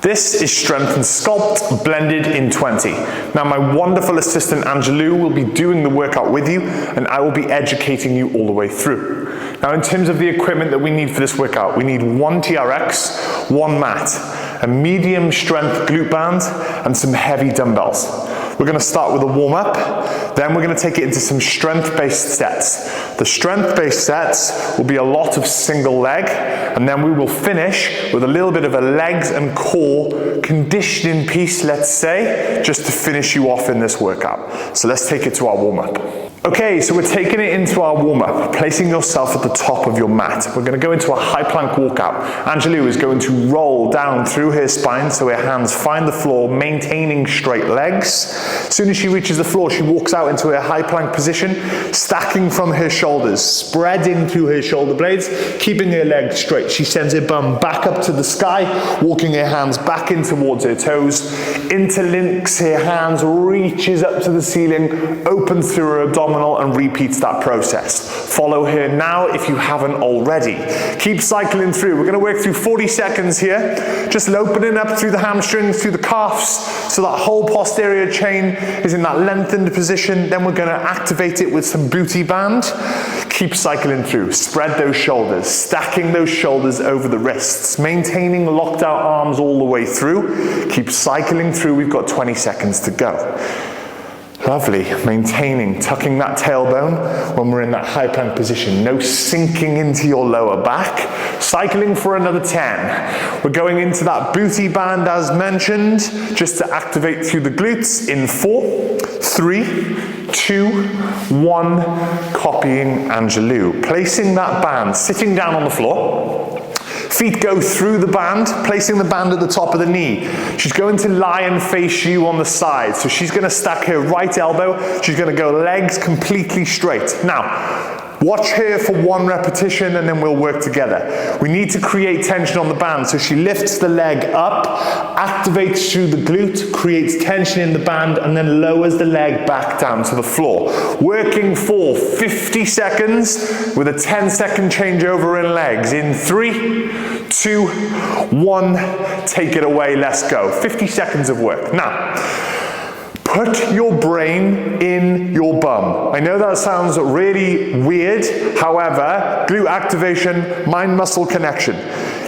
This is Strength and Sculpt Blended in 20. Now my wonderful assistant Angelou will be doing the workout with you and I will be educating you all the way through. Now in terms of the equipment that we need for this workout, we need one TRX, one mat, a medium strength glute band and some heavy dumbbells. We're going to start with a warm-up, then we're going to take it into some strength-based sets. The strength-based sets will be a lot of single leg, and then we will finish with a little bit of a legs and core conditioning piece, let's say, just to finish you off in this workout. So let's take it to our warm-up. Okay, so we're taking it into our warm-up, placing yourself at the top of your mat. We're going to go into a high plank walkout. Angelou is going to roll down through her spine so her hands find the floor, maintaining straight legs. As soon as she reaches the floor, she walks out into her high plank position, stacking from her shoulders, spreading through her shoulder blades, keeping her legs straight. She sends her bum back up to the sky, walking her hands back in towards her toes, interlinks her hands, reaches up to the ceiling, opens through her abdominal, and repeats that process. Follow her now if you haven't already. Keep cycling through. We're going to work through 40 seconds here, just opening up through the hamstrings, through the calves, so that whole posterior chain is in that lengthened position. Then we're going to activate it with some booty band. Keep cycling through. Spread those shoulders, stacking those shoulders over the wrists, maintaining locked out arms all the way through. Keep cycling through. We've got 20 seconds to go. Lovely, maintaining, tucking that tailbone when we're in that high plank position. No sinking into your lower back. Cycling for another 10. We're going into that booty band as mentioned, just to activate through the glutes in 4, 3, 2, 1. Copying Angelou. Placing that band, sitting down on the floor. Feet go through the band, placing the band at the top of the knee. She's going to lie and face you on the side. So she's going to stack her right elbow. She's going to go legs completely straight. Now, watch her for 1 repetition and then we'll work together. We need to create tension on the band. So she lifts the leg up, activates through the glute, creates tension in the band, and then lowers the leg back down to the floor. Working for 50 seconds with a 10-second changeover in legs. In 3, 2, 1, take it away, let's go. 50 seconds of work. Now, put your brain in your bum. I know that sounds really weird, however, glute activation, mind-muscle connection.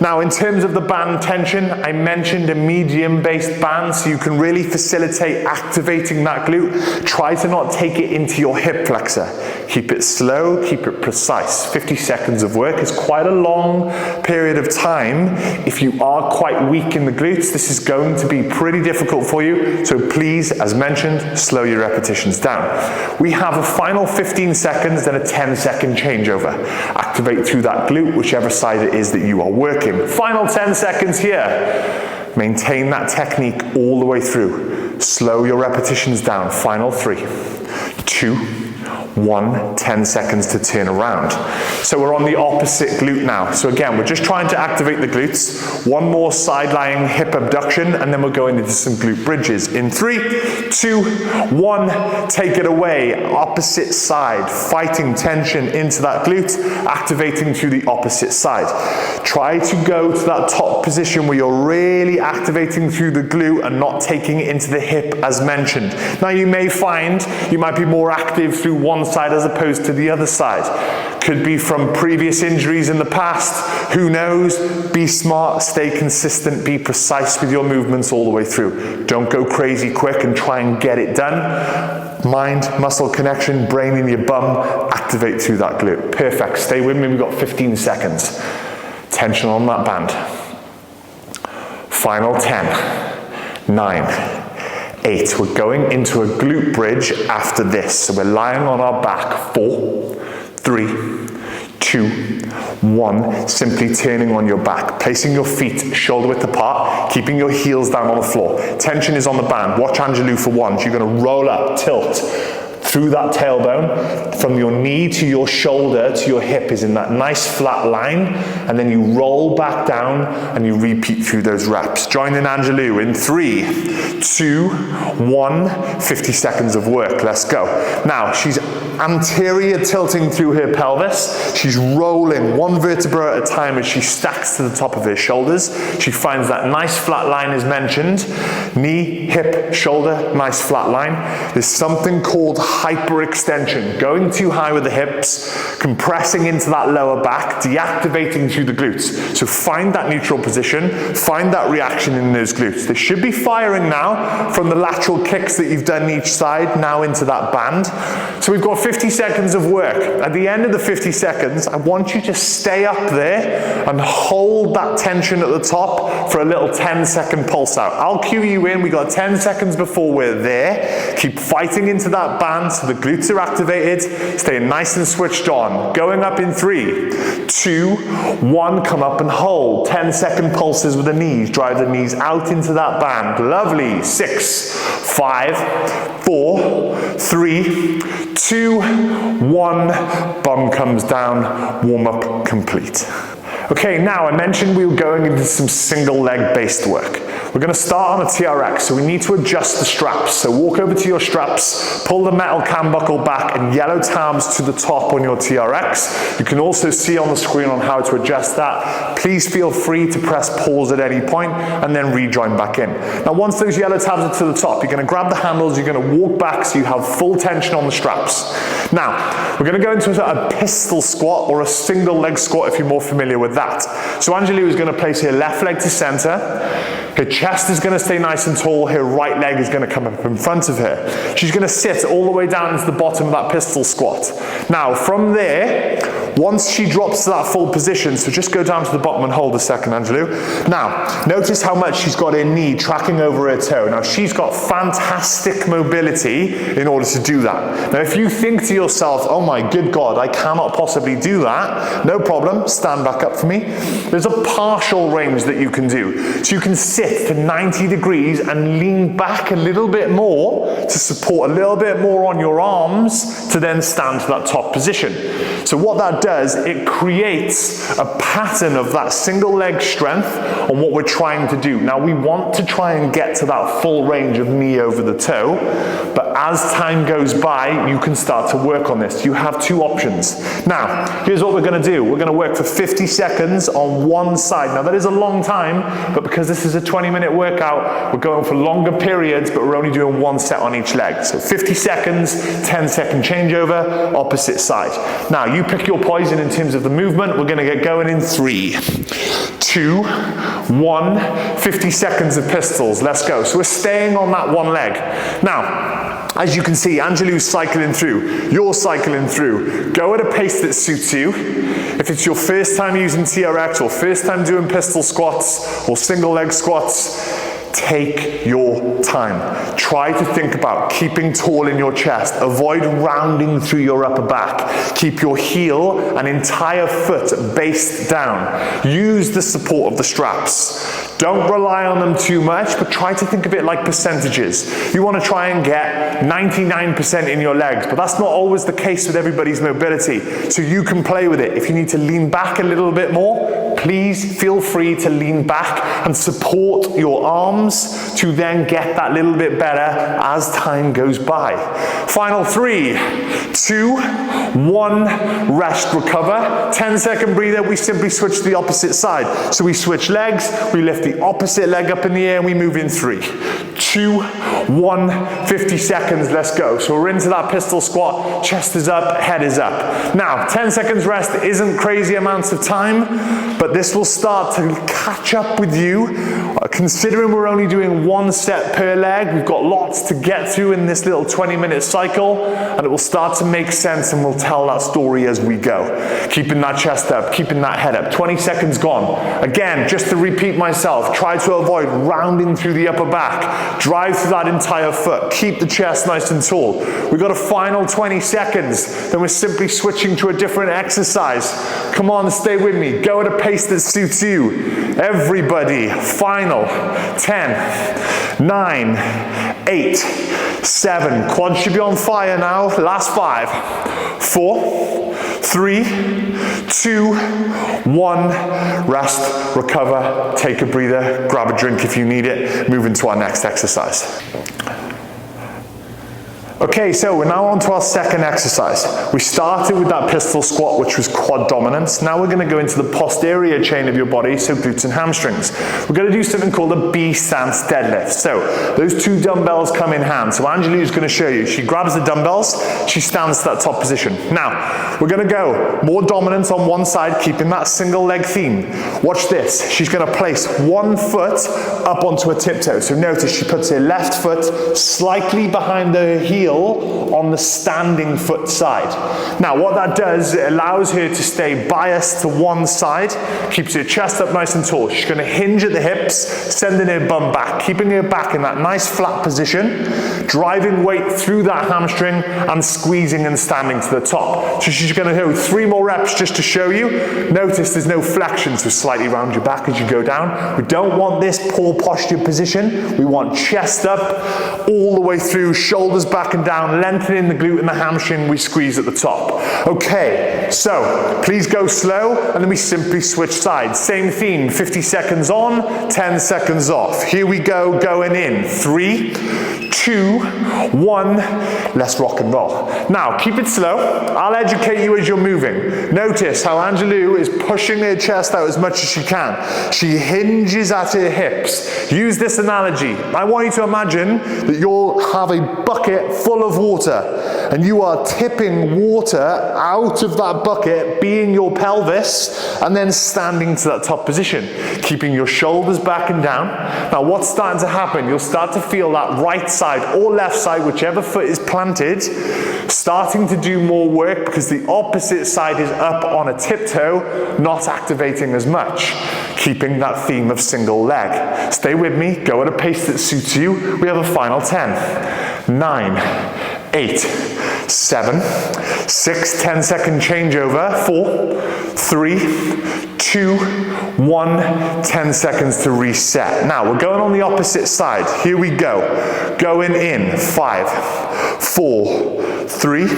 Now, in terms of the band tension, I mentioned a medium-based band, so you can really facilitate activating that glute. Try to not take it into your hip flexor. Keep it slow, keep it precise. 50 seconds of work is quite a long period of time. If you are quite weak in the glutes, this is going to be pretty difficult for you, so please, as mentioned, slow your repetitions down. We have a final 15 seconds, then a 10-second changeover. Activate through that glute, whichever side it is that you are working. Final 10 seconds here. Maintain that technique all the way through. Slow your repetitions down. Final 3, 2, 1, 10 seconds to turn around. So we're on the opposite glute now. So again, we're just trying to activate the glutes. 1 more side-lying hip abduction, and then we're going into some glute bridges. In 3, 2, 1, take it away. Opposite side, fighting tension into that glute, activating through the opposite side. Try to go to that top position where you're really activating through the glute and not taking it into the hip as mentioned. Now you may find you might be more active through one side as opposed to the other side. Could be from previous injuries in the past. Who knows? Be smart, stay consistent, be precise with your movements all the way through. Don't go crazy quick and try and get it done. Mind, muscle connection, brain in your bum, activate through that glute. Perfect. Stay with me. We've got 15 seconds. Tension on that band. Final 10, 9, 8. We're going into a glute bridge after this. So we're lying on our back. 4, 3, 2, 1. Simply turning on your back. Placing your feet shoulder width apart. Keeping your heels down on the floor. Tension is on the band. Watch Angelou for 1. You're going to roll up, tilt. through that tailbone, from your knee to your shoulder to your hip is in that nice flat line, and then you roll back down and you repeat through those reps. Join in Angelou in 3, 2, 1, 50 seconds of work. Let's go. Now, she's anterior tilting through her pelvis. She's rolling one vertebra at a time as she stacks to the top of her shoulders. She finds that nice flat line as mentioned. Knee, hip, shoulder, nice flat line. There's something called hyperextension. Going too high with the hips, compressing into that lower back, deactivating through the glutes. So find that neutral position, find that reaction in those glutes. They should be firing now from the lateral kicks that you've done each side, now into that band. So we've got 50 seconds of work. At the end of the 50 seconds, I want you to stay up there and hold that tension at the top for a little 10-second pulse out. I'll cue you in. We got 10 seconds before we're there. Keep fighting into that band so the glutes are activated. Stay nice and switched on. Going up in 3, 2, 1, come up and hold. 10-second pulses with the knees. Drive the knees out into that band. Lovely. 6, 5, 4, 3, 2, 1, bum comes down, warm up complete. Okay, now I mentioned we were going into some single leg based work. We're going to start on a TRX, so we need to adjust the straps. So walk over to your straps, pull the metal cam buckle back and yellow tabs to the top on your TRX. You can also see on the screen on how to adjust that. Please feel free to press pause at any point and then rejoin back in. Now once those yellow tabs are to the top, you're going to grab the handles, you're going to walk back so you have full tension on the straps. Now, we're going to go into a pistol squat or a single leg squat if you're more familiar with that. So Angelou is going to place her left leg to center. Her chest is going to stay nice and tall. Her right leg is going to come up in front of her. She's going to sit all the way down into the bottom of that pistol squat. Now, from there, once she drops to that full position, so just go down to the bottom and hold a second, Angelou. Now, notice how much she's got her knee tracking over her toe. Now, she's got fantastic mobility in order to do that. Now, if you think to yourself, oh my good God, I cannot possibly do that, no problem, stand back up for me. There's a partial range that you can do. So you can sit to 90 degrees and lean back a little bit more to support a little bit more on your arms to then stand to that top position. So what that does, it creates a pattern of that single leg strength on what we're trying to do. Now we want to try and get to that full range of knee over the toe, but as time goes by, you can start to work on this. You have two options. Now, here's what we're going to do. We're going to work for 50 seconds on one side. Now that is a long time, but because this is a 20-minute workout, we're going for longer periods, but we're only doing one set on each leg. So 50 seconds, 10-second changeover, opposite side. Now, you pick your poison in terms of the movement. We're going to get going in 3, 2, 1, 50 seconds of pistols. Let's go. So we're staying on that one leg. Now, as you can see, Angelou's cycling through, you're cycling through. Go at a pace that suits you. If it's your first time using TRX or first time doing pistol squats or single leg squats, take your time. Try to think about keeping tall in your chest. Avoid rounding through your upper back. Keep your heel and entire foot based down. Use the support of the straps. Don't rely on them too much, but try to think of it like percentages. You want to try and get 99% in your legs, but that's not always the case with everybody's mobility. So you can play with it. If you need to lean back a little bit more, please feel free to lean back and support your arms to then get that little bit better as time goes by. Final 3, 2, 1, rest, recover. 10-second breather, we simply switch to the opposite side. So we switch legs, we lift the opposite leg up in the air, and we move in 3, 2, 1, 50 seconds, let's go. So we're into that pistol squat, chest is up, head is up. Now, 10 seconds rest isn't crazy amounts of time, but this will start to catch up with you. Considering we're only doing one set per leg, we've got lots to get through in this little 20-minute cycle, and it will start to make sense, and we'll tell that story as we go. Keeping that chest up, keeping that head up. 20 seconds gone. Again, just to repeat myself, try to avoid rounding through the upper back. Drive through that entire foot. Keep the chest nice and tall. We've got a final 20 seconds. Then we're simply switching to a different exercise. Come on, stay with me. Go at a pace that suits you. Everybody, find final. 10, 9, 8, 7. Quads should be on fire now. Last 5, 4, 3, 2, 1. Rest, recover, take a breather, grab a drink if you need it. Move into our next exercise. Okay, so we're now on to our second exercise. We started with that pistol squat, which was quad dominance. Now we're going to go into the posterior chain of your body, so glutes and hamstrings. We're going to do something called a B stance deadlift. So those 2 dumbbells come in hand. So Anjali is going to show you. She grabs the dumbbells, she stands to that top position. Now, we're going to go more dominance on one side, keeping that single leg theme. Watch this. She's going to place one foot up onto a tiptoe. So notice she puts her left foot slightly behind her heel on the standing foot side. Now what that does, it allows her to stay biased to one side, keeps her chest up nice and tall. She's going to hinge at the hips, sending her bum back, keeping her back in that nice flat position, driving weight through that hamstring and squeezing and standing to the top. So she's going to do 3 more reps just to show you. Notice there's no flexion, so slightly round your back as you go down. We don't want this poor posture position. We want chest up all the way through, shoulders back and down, lengthening the glute and the hamstring. We squeeze at the top. Okay, so please go slow and then we simply switch sides. Same theme, 50 seconds on, 10 seconds off. Here we go, going in. 3, 2, 1. Let's rock and roll. Now, keep it slow. I'll educate you as you're moving. Notice how Anjali is pushing her chest out as much as she can. She hinges at her hips. Use this analogy. I want you to imagine that you'll have a bucket full of water and you are tipping water out of that bucket, being your pelvis, and then standing to that top position, keeping your shoulders back and down. Now what's starting to happen? You'll start to feel that right side or left side, whichever foot is planted, starting to do more work because the opposite side is up on a tiptoe, not activating as much, keeping that theme of single leg. Stay with me, go at a pace that suits you. We have a final 10, 9, 8, 7, 6, 10-second changeover, 4, 3, 2, 1, 10 seconds to reset. Now we're going on the opposite side. Here we go. Going in, 5, 4, 3,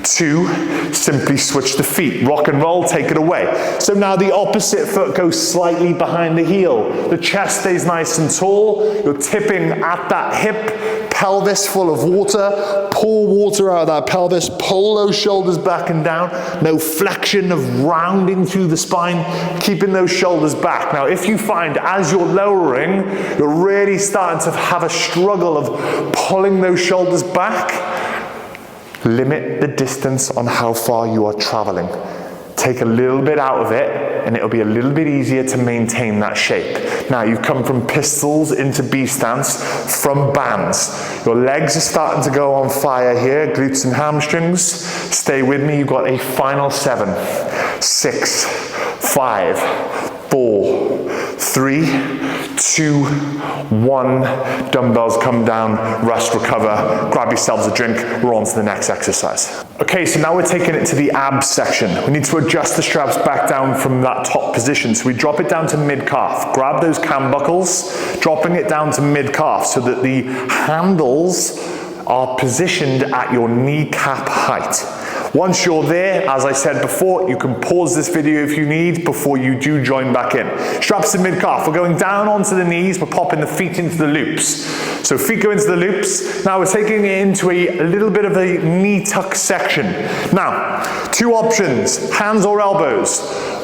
2, simply switch the feet. Rock and roll, take it away. So now the opposite foot goes slightly behind the heel. The chest stays nice and tall. You're tipping at that hip, pelvis full of water. Pour water out of that pelvis, pull those shoulders back and down. No flexion of rounding through the spine, keeping those shoulders back. Now if you find as you're lowering, you're really starting to have a struggle of pulling those shoulders back, limit the distance on how far you are traveling. Take a little bit out of it and it'll be a little bit easier to maintain that shape. Now you've come from pistols into B stance from bands. Your legs are starting to go on fire here, glutes and hamstrings. Stay with me, you've got a final 7, 6, 5, 4, 3, 2, 1. Dumbbells come down, rest, recover, grab yourselves a drink. We're on to the next exercise. Okay, so now we're taking it to the abs section. We need to adjust the straps back down from that top position. So we drop it down to mid-calf. Grab those cam buckles, dropping it down to mid-calf so that the handles are positioned at your kneecap height. Once you're there, as I said before, you can pause this video if you need before you do join back in. Straps to mid-calf. We're going down onto the knees. We're popping the feet into the loops. So feet go into the loops. Now we're taking it into a little bit of a knee tuck section. Now, 2 options, hands or elbows.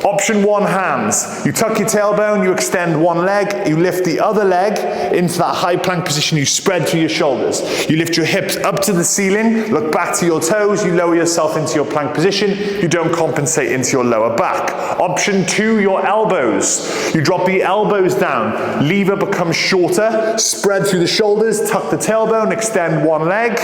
Option 1, hands. You tuck your tailbone, you extend one leg, you lift the other leg into that high plank position, you spread through your shoulders. You lift your hips up to the ceiling, look back to your toes, you lower yourself into your plank position, you don't compensate into your lower back. Option 2, your elbows. You drop the elbows down, lever becomes shorter, spread through the shoulders, tuck the tailbone, extend one leg,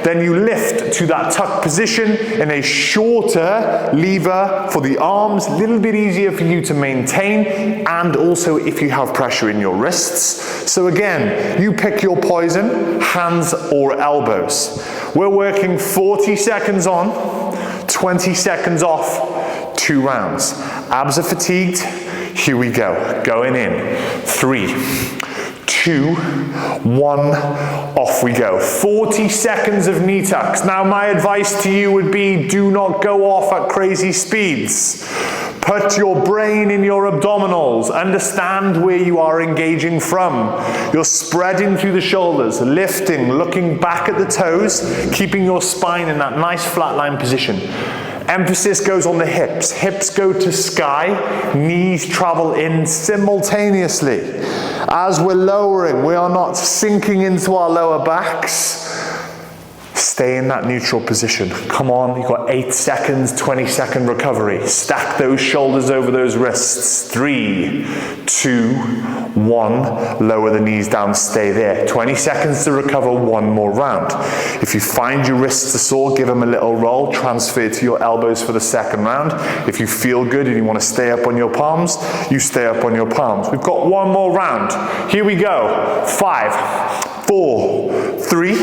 then you lift to that tuck position in a shorter lever for the arms, little bit easier for you to maintain, and also if you have pressure in your wrists. So again, you pick your poison, hands or elbows. We're working 40 seconds on, 20 seconds off, 2 rounds. Abs are fatigued, Here we go. Going in. 3, 2, 1, off we go. 40 seconds of knee tucks. Now my advice to you would be, do not go off at crazy speeds. Put your brain in your abdominals. Understand where you are engaging from. You're spreading through the shoulders, lifting, looking back at the toes, keeping your spine in that nice flatline position. Emphasis goes on the hips. Hips go to sky, knees travel in simultaneously. As we're lowering, we are not sinking into our lower backs. Stay in that neutral position. Come on, you've got 8 seconds, 20-second recovery. Stack those shoulders over those wrists. 3, 2, 1. Lower the knees down, stay there. 20 seconds to recover, one more round. If you find your wrists are sore, give them a little roll. Transfer to your elbows for the second round. If you feel good and you want to stay up on your palms, you stay up on your palms. We've got one more round. Here we go. 5, 4, 3,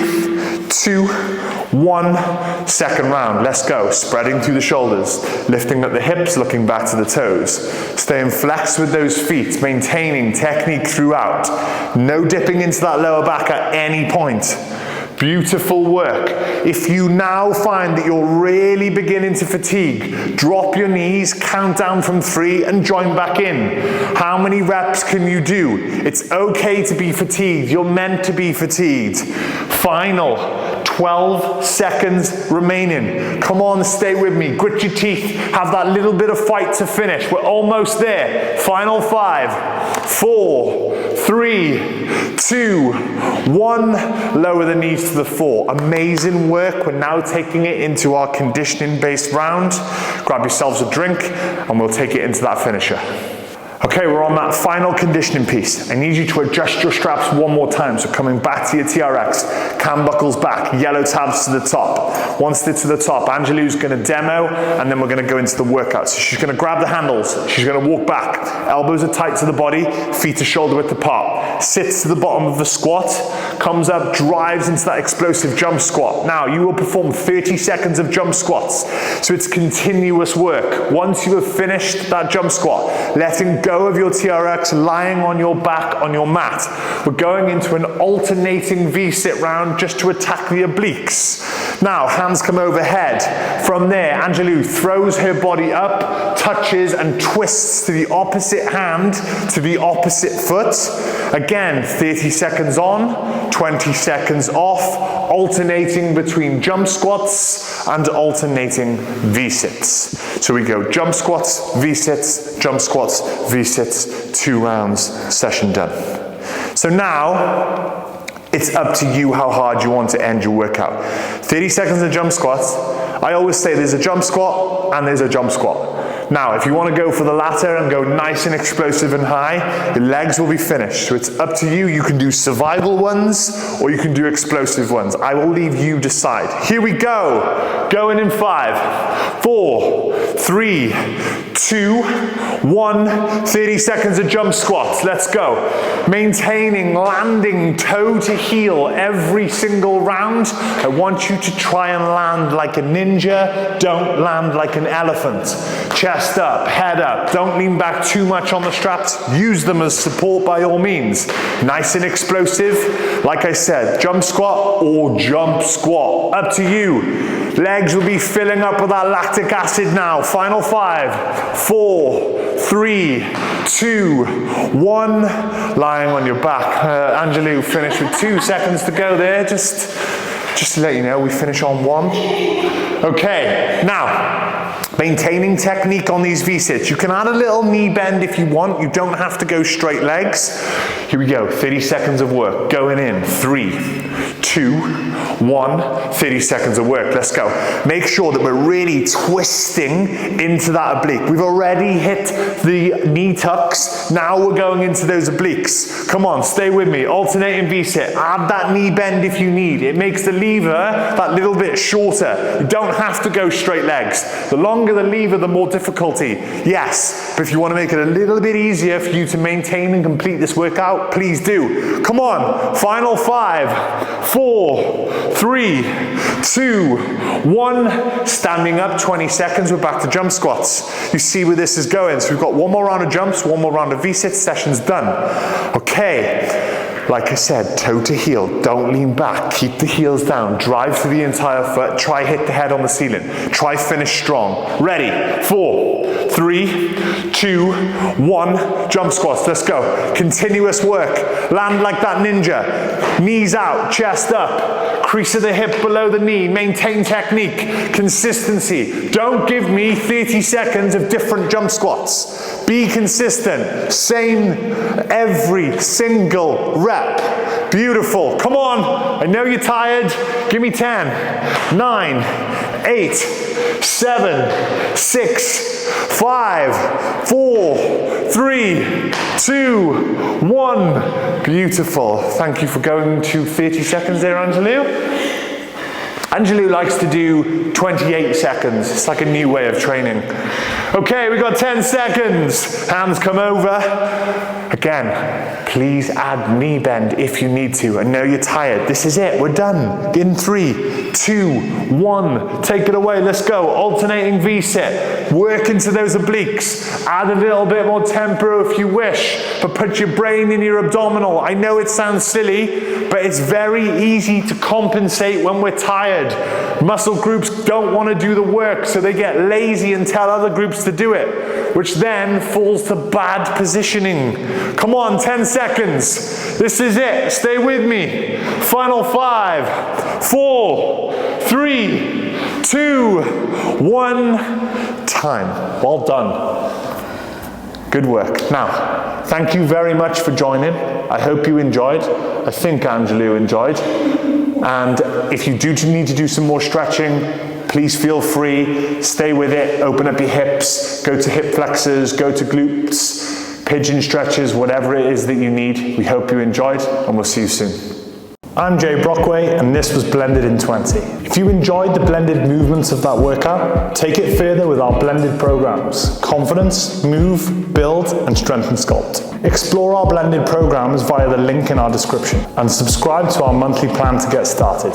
2, 1, second round. Let's go. Spreading through the shoulders, lifting up the hips, looking back to the toes. Staying flexed with those feet, maintaining technique throughout. No dipping into that lower back at any point. Beautiful work. If you now find that you're really beginning to fatigue, drop your knees, count down from 3 and join back in. How many reps can you do? It's okay to be fatigued. You're meant to be fatigued. Final 12 seconds remaining. Come on, stay with me. Grit your teeth. Have that little bit of fight to finish. We're almost there. Final 5, 4, 3, 2, 1. Lower the knees to the floor. Amazing work. We're now taking it into our conditioning-based round. Grab yourselves a drink and we'll take it into that finisher. Okay, we're on that final conditioning piece. I need you to adjust your straps one more time. So coming back to your TRX, cam buckles back, yellow tabs to the top. Once they're to the top, Angelou's gonna demo, and then we're gonna go into the workout. So she's gonna grab the handles, she's gonna walk back. Elbows are tight to the body, feet are shoulder width apart. Sits to the bottom of the squat, comes up, drives into that explosive jump squat. Now, you will perform 30 seconds of jump squats. So it's continuous work. Once you have finished that jump squat, letting go of your TRX, lying on your back on your mat. We're going into an alternating V-sit round just to attack the obliques. Now, hands come overhead. From there, Angelou throws her body up, touches and twists to the opposite hand, to the opposite foot. Again, 30 seconds on, 20 seconds off, alternating between jump squats and alternating V-sits. So we go jump squats, V-sits, jump squats, V-sits, 2 rounds, session done. So now, it's up to you how hard you want to end your workout. 30 seconds of jump squats. I always say there's a jump squat and there's a jump squat. Now, if you want to go for the latter and go nice and explosive and high, your legs will be finished. So it's up to you. You can do survival ones or you can do explosive ones. I will leave you decide. Here we go. Going in 5, 4, 3, 2, 1. 30 seconds of jump squats. Let's go. Maintaining, landing toe to heel every single round. I want you to try and land like a ninja. Don't land like an elephant. Chest up, head up. Don't lean back too much on the straps. Use them as support by all means. Nice and explosive. Like I said, jump squat or jump squat. Up to you. Legs will be filling up with that lactic acid now. Final 5, 4, 3, 2, 1. Lying on your back. Angelou finished with 2 seconds to go there. Just to let you know, we finish on 1. Okay, now, maintaining technique on these V-sits. You can add a little knee bend if you want. You don't have to go straight legs. Here we go, 30 seconds of work. Going in, 3, 2, 1, 30 seconds of work. Let's go. Make sure that we're really twisting into that oblique. We've already hit the knee tucks. Now we're going into those obliques. Come on, stay with me. Alternating V-sit. Add that knee bend if you need. It makes the lever that little bit shorter. You don't have to go straight legs. The longer the lever, the more difficulty. Yes, but if you want to make it a little bit easier for you to maintain and complete this workout, please do. Come on, final 5, 4, 3, 2, 1. Standing up, 20 seconds, we're back to jump squats. You see where this is going. So we've got one more round of jumps, one more round of V-sits, session's done. Okay. Like I said, toe to heel, don't lean back, keep the heels down, drive through the entire foot, try hit the head on the ceiling, try finish strong. Ready, 4, 3, 2, 1, jump squats, let's go. Continuous work, land like that ninja, knees out, chest up, crease of the hip below the knee, maintain technique, consistency. Don't give me 30 seconds of different jump squats. Be consistent, same every single rep. Beautiful, come on, I know you're tired. Give me 10, 9, 8, 7, 6, 5, 4, 3, 2, 1. Beautiful, thank you for going to 30 seconds there, Angelou. Angelou likes to do 28 seconds. It's like a new way of training. Okay, we got 10 seconds. Hands come over. Again, please add knee bend if you need to. I know you're tired. This is it. We're done. In 3, 2, 1. Take it away. Let's go. Alternating V-sit. Work into those obliques. Add a little bit more tempo if you wish, but put your brain in your abdominal. I know it sounds silly, but it's very easy to compensate when we're tired. Muscle groups don't want to do the work, so they get lazy and tell other groups to do it, which then falls to bad positioning. Come on, 10 seconds. This is it. Stay with me. Final 5, 4, 3, 2, 1. Time. Well done. Good work. Now, thank you very much for joining. I hope you enjoyed. I think Angelou enjoyed. And if you do need to do some more stretching, please feel free. Stay with it. Open up your hips. Go to hip flexors. Go to glutes. Pigeon stretches. Whatever it is that you need. We hope you enjoyed, and we'll see you soon. I'm Jay Brockway, and this was Blended in 20. If you enjoyed the blended movements of that workout, take it further with our blended programs: Confidence, Move, Build, and Strength and Sculpt. Explore our blended programs via the link in our description, and subscribe to our monthly plan to get started.